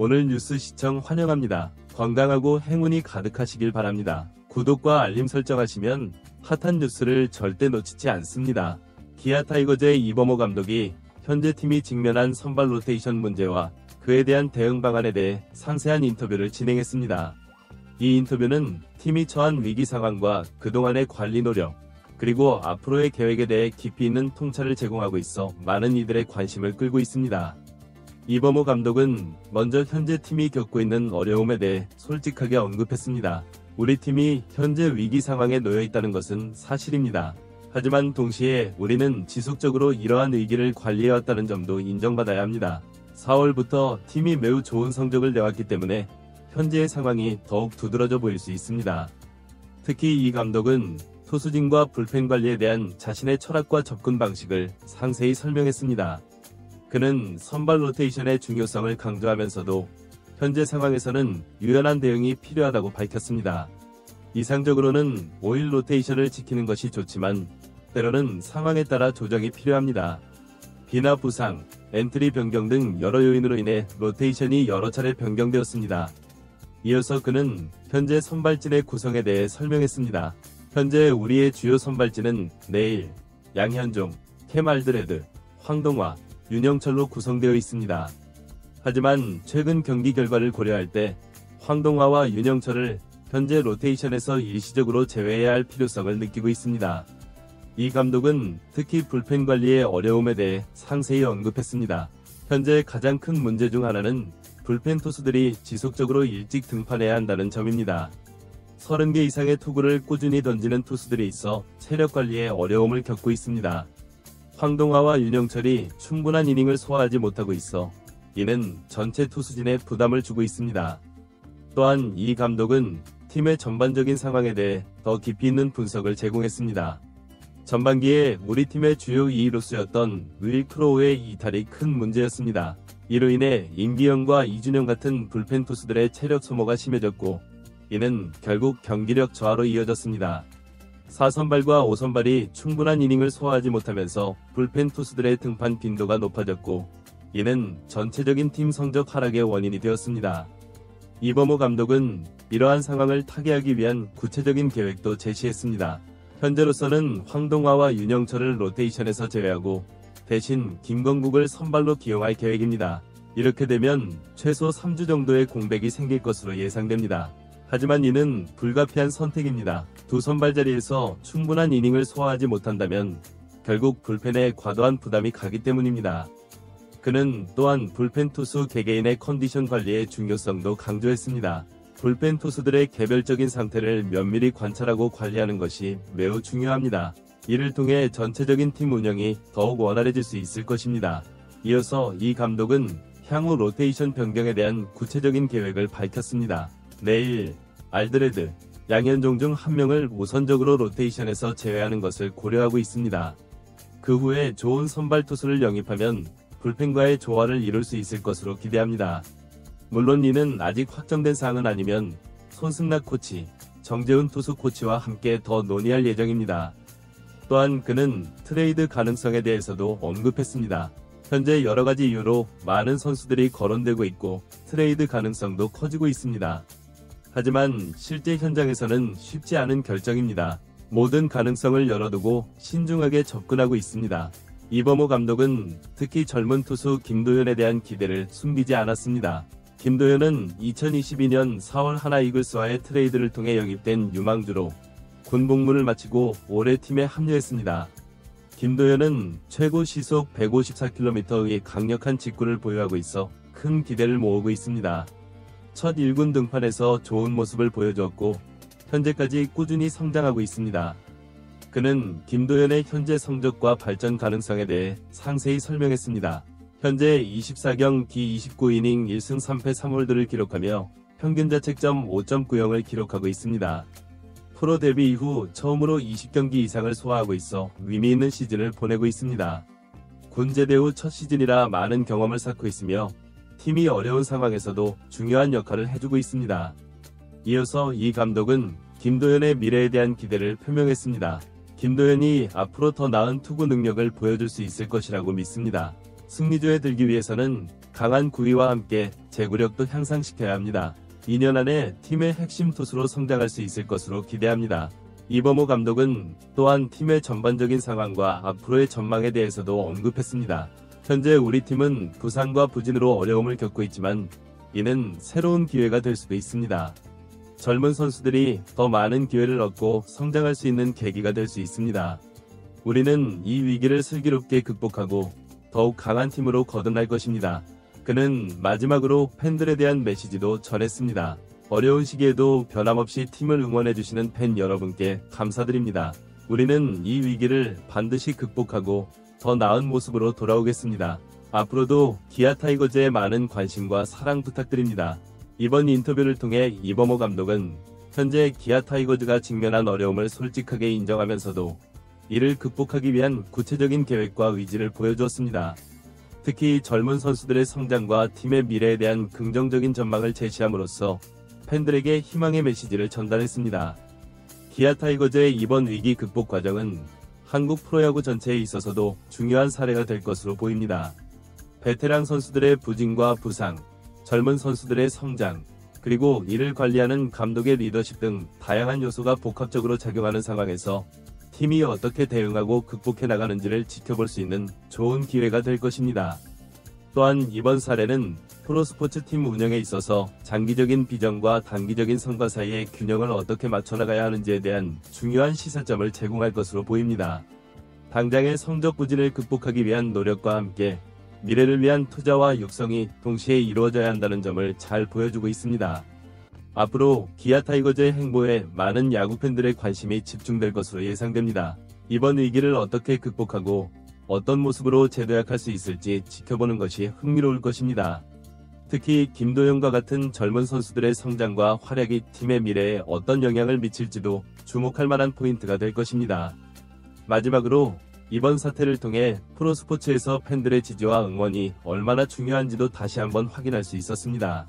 오늘 뉴스 시청 환영합니다. 건강하고 행운이 가득하시길 바랍니다. 구독과 알림 설정하시면 핫한 뉴스를 절대 놓치지 않습니다. 기아 타이거즈의 이범호 감독이 현재 팀이 직면한 선발 로테이션 문제와 그에 대한 대응 방안에 대해 상세한 인터뷰를 진행했습니다. 이 인터뷰는 팀이 처한 위기 상황과 그동안의 관리 노력, 그리고 앞으로의 계획에 대해 깊이 있는 통찰을 제공하고 있어 많은 이들의 관심을 끌고 있습니다. 이범호 감독은 먼저 현재 팀이 겪고 있는 어려움에 대해 솔직하게 언급했습니다. 우리 팀이 현재 위기 상황에 놓여 있다는 것은 사실입니다. 하지만 동시에 우리는 지속적으로 이러한 위기를 관리해왔다는 점도 인정받아야 합니다. 4월부터 팀이 매우 좋은 성적을 내왔기 때문에 현재의 상황이 더욱 두드러져 보일 수 있습니다. 특히 이 감독은 투수진과 불펜 관리에 대한 자신의 철학과 접근 방식을 상세히 설명했습니다. 그는 선발 로테이션의 중요성을 강조하면서도 현재 상황에서는 유연한 대응이 필요하다고 밝혔습니다. 이상적으로는 5일 로테이션을 지키는 것이 좋지만 때로는 상황에 따라 조정이 필요합니다. 비나 부상, 엔트리 변경 등 여러 요인으로 인해 로테이션이 여러 차례 변경되었습니다. 이어서 그는 현재 선발진의 구성에 대해 설명했습니다. 현재 우리의 주요 선발진은 내일, 양현종, 캠 알드레드, 황동화, 윤영철로 구성되어 있습니다. 하지만 최근 경기 결과를 고려할 때 황동화와 윤영철을 현재 로테이션에서 일시적으로 제외해야 할 필요성을 느끼고 있습니다. 이 감독은 특히 불펜 관리의 어려움에 대해 상세히 언급했습니다. 현재 가장 큰 문제 중 하나는 불펜 투수들이 지속적으로 일찍 등판해야 한다는 점입니다. 30개 이상의 투구를 꾸준히 던지는 투수들이 있어 체력 관리에 어려움을 겪고 있습니다. 황동화와 윤영철이 충분한 이닝을 소화하지 못하고 있어 이는 전체 투수진에 부담을 주고 있습니다. 또한 이 감독은 팀의 전반적인 상황에 대해 더 깊이 있는 분석을 제공했습니다. 전반기에 우리 팀의 주요 2루수였던 윌 크로우의 이탈이 큰 문제였습니다. 이로 인해 임기영과 이준영 같은 불펜 투수들의 체력 소모가 심해졌고 이는 결국 경기력 저하로 이어졌습니다. 4선발과 5선발이 충분한 이닝을 소화하지 못하면서 불펜 투수들의 등판 빈도가 높아졌고 이는 전체적인 팀 성적 하락의 원인이 되었습니다. 이범호 감독은 이러한 상황을 타개하기 위한 구체적인 계획도 제시했습니다. 현재로서는 황동화와 윤영철을 로테이션에서 제외하고 대신 김건국을 선발로 기용할 계획입니다. 이렇게 되면 최소 3주 정도의 공백이 생길 것으로 예상됩니다. 하지만 이는 불가피한 선택입니다. 두 선발 자리에서 충분한 이닝을 소화하지 못한다면 결국 불펜에 과도한 부담이 가기 때문입니다. 그는 또한 불펜 투수 개개인의 컨디션 관리의 중요성도 강조했습니다. 불펜 투수들의 개별적인 상태를 면밀히 관찰하고 관리하는 것이 매우 중요합니다. 이를 통해 전체적인 팀 운영이 더욱 원활해질 수 있을 것입니다. 이어서 이 감독은 향후 로테이션 변경에 대한 구체적인 계획을 밝혔습니다. 내일, 알드레드, 양현종 중 한 명을 우선적으로 로테이션에서 제외하는 것을 고려하고 있습니다. 그 후에 좋은 선발 투수를 영입하면 불펜과의 조화를 이룰 수 있을 것으로 기대합니다. 물론 이는 아직 확정된 사항은 아니면 손승락 코치, 정재훈 투수 코치와 함께 더 논의할 예정입니다. 또한 그는 트레이드 가능성에 대해서도 언급했습니다. 현재 여러가지 이유로 많은 선수들이 거론되고 있고 트레이드 가능성도 커지고 있습니다. 하지만 실제 현장에서는 쉽지 않은 결정입니다. 모든 가능성을 열어두고 신중하게 접근하고 있습니다. 이범호 감독은 특히 젊은 투수 김도현에 대한 기대를 숨기지 않았습니다. 김도현은 2022년 4월 하나 이글스와의 트레이드를 통해 영입된 유망주로 군 복무를 마치고 올해 팀에 합류했습니다. 김도현은 최고 시속 154km의 강력한 직구를 보유하고 있어 큰 기대를 모으고 있습니다. 첫 1군 등판에서 좋은 모습을 보여주었고 현재까지 꾸준히 성장하고 있습니다. 그는 김도현의 현재 성적과 발전 가능성에 대해 상세히 설명했습니다. 현재 24경기 29이닝 1승 3패 3홀드를 기록하며 평균 자책점 5.90을 기록하고 있습니다. 프로 데뷔 이후 처음으로 20경기 이상을 소화하고 있어 의미 있는 시즌을 보내고 있습니다. 군 제대 후 첫 시즌이라 많은 경험을 쌓고 있으며 팀이 어려운 상황에서도 중요한 역할을 해주고 있습니다. 이어서 이 감독은 김도현의 미래에 대한 기대를 표명했습니다. 김도현이 앞으로 더 나은 투구 능력을 보여줄 수 있을 것이라고 믿습니다. 승리조에 들기 위해서는 강한 구위와 함께 제구력도 향상시켜야 합니다. 2년 안에 팀의 핵심 투수로 성장할 수 있을 것으로 기대합니다. 이범호 감독은 또한 팀의 전반적인 상황과 앞으로의 전망에 대해서도 언급했습니다. 현재 우리 팀은 부상과 부진으로 어려움을 겪고 있지만 이는 새로운 기회가 될 수도 있습니다. 젊은 선수들이 더 많은 기회를 얻고 성장할 수 있는 계기가 될 수 있습니다. 우리는 이 위기를 슬기롭게 극복하고 더욱 강한 팀으로 거듭날 것입니다. 그는 마지막으로 팬들에 대한 메시지도 전했습니다. 어려운 시기에도 변함없이 팀을 응원해주시는 팬 여러분께 감사드립니다. 우리는 이 위기를 반드시 극복하고 더 나은 모습으로 돌아오겠습니다. 앞으로도 기아 타이거즈에 많은 관심과 사랑 부탁드립니다. 이번 인터뷰를 통해 이범호 감독은 현재 기아 타이거즈가 직면한 어려움을 솔직하게 인정하면서도 이를 극복하기 위한 구체적인 계획과 의지를 보여주었습니다. 특히 젊은 선수들의 성장과 팀의 미래에 대한 긍정적인 전망을 제시함으로써 팬들에게 희망의 메시지를 전달했습니다. 기아 타이거즈의 이번 위기 극복 과정은 한국 프로야구 전체에 있어서도 중요한 사례가 될 것으로 보입니다. 베테랑 선수들의 부진과 부상, 젊은 선수들의 성장, 그리고 이를 관리하는 감독의 리더십 등 다양한 요소가 복합적으로 작용하는 상황에서 팀이 어떻게 대응하고 극복해 나가는지를 지켜볼 수 있는 좋은 기회가 될 것입니다. 또한 이번 사례는 프로스포츠 팀 운영에 있어서 장기적인 비전과 단기적인 성과 사이의 균형을 어떻게 맞춰나가야 하는지에 대한 중요한 시사점을 제공할 것으로 보입니다. 당장의 성적 부진을 극복하기 위한 노력과 함께 미래를 위한 투자와 육성이 동시에 이루어져야 한다는 점을 잘 보여주고 있습니다. 앞으로 기아 타이거즈의 행보에 많은 야구 팬들의 관심이 집중될 것으로 예상됩니다. 이번 위기를 어떻게 극복하고 어떤 모습으로 재도약할 수 있을지 지켜보는 것이 흥미로울 것입니다. 특히 김도영과 같은 젊은 선수들의 성장과 활약이 팀의 미래에 어떤 영향을 미칠지도 주목할 만한 포인트가 될 것입니다. 마지막으로 이번 사태를 통해 프로스포츠에서 팬들의 지지와 응원이 얼마나 중요한지도 다시 한번 확인할 수 있었습니다.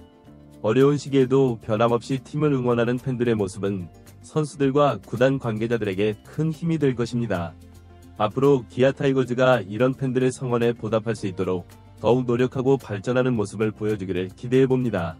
어려운 시기에도 변함없이 팀을 응원하는 팬들의 모습은 선수들과 구단 관계자들에게 큰 힘이 될 것입니다. 앞으로 기아 타이거즈가 이런 팬들의 성원에 보답할 수 있도록 더욱 노력하고 발전하는 모습을 보여주기를 기대해봅니다.